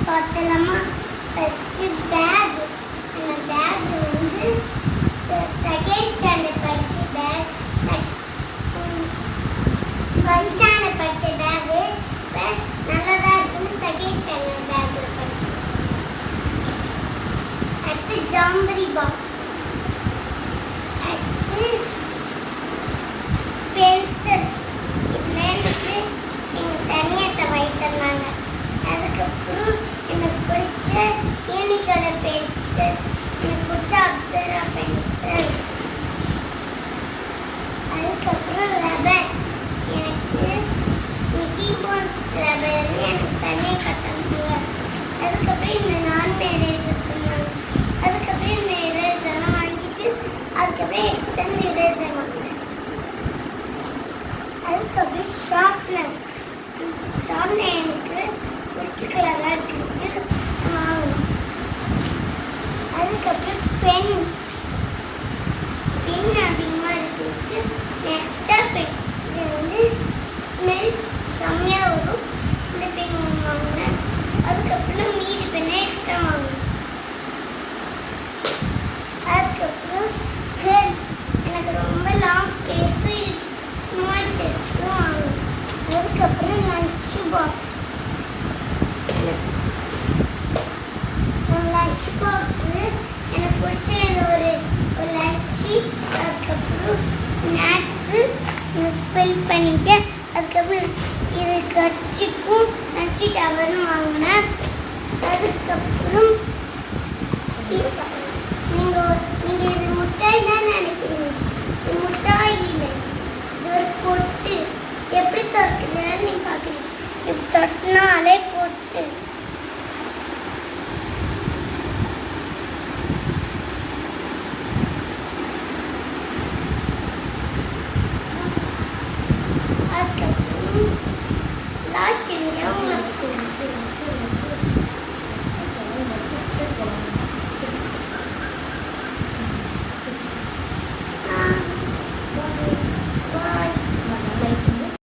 பார்த்தலாமா? First bag. அந்த bag வந்து second standard படிச்ச பேக். ஃபர்ஸ்ட் ஸ்டாண்டர்ட் படிச்ச பேக் நல்லதா இருக்குன்னு செகண்ட் ஸ்டாண்டர்ட் பேக்ல படிச்சேன். அடுத்து ஜாம்பரி பாக்ஸ். அடுத்து பென்சில். இதுல எனக்கு எங்க சனியத்தை வைத்திருந்தாங்க. அதுக்கப்புறம் எனக்கு பிடிச்ச யூனிகலர் பென்சில், எனக்கு பிடிச்ச அப்சரா பென்சில். அதுக்கப்புறம் ரப்பர். எனக்கு மிக்கி மவுஸ் ரப்பர் எனக்கு சனியை கட்டாங்க. அதுக்கப்புறம் இந்த நான் எரேசர் பண்ணாங்க. அதுக்கப்புறம் இந்த எரேசர்லாம் வாங்கிட்டு அதுக்கப்புறம் எக்ஸ்டெண்ட் எரேசர் வாங்கினேன். அதுக்கப்புறம் ஷார்ப்னர். ஷார்ப்னர் எனக்கு பிடிச்ச கலராக இருக்குன்ட்டு வாங்கினேன். அதுக்கப்புறம் பென். பென் அதிகமாக இருந்துச்சு. Extra pen. இது வந்து ஸ்மெல் செம்மையாக வரும். இந்த பென் வாங்கினேன். அதுக்கப்புறம் மீதி பெண்ணை எக்ஸ்ட்ரா வாங்கினேன். அதுக்கப்புறம் ஸ்கேல். எனக்கு ரொம்ப லாங் ஸ்பேஸும் ஸ்மால் செக்ஸும் வாங்கினேன். அதுக்கப்புறம் லஞ்ச் பாக்ஸ். லஞ்ச் பாக்ஸு எனக்கு பிடிச்ச ஒரு லஞ்சு. அதுக்கப்புறம் ஸ்நாக்ஸு ஸ்பெல் பண்ணிட்டேன். அதுக்கப்புறம் இது கட்சிக்கும் லஞ்சு டவர்னு வாங்கினேன். அதுக்கப்புறம் நீங்கள் இது முட்டாய் தான் நினைக்கிறீங்க. இது முட்டாய் இல்லை, இது ஒரு பொட்டு. எப்படி திறக்குதுன்னு நீங்கள் பார்க்குறீங்க. இப்படி தொட்டினாலே பொட்டு. அதுக்கப்புறம் லாஸ்ட் வீடியோ உங்களுக்கு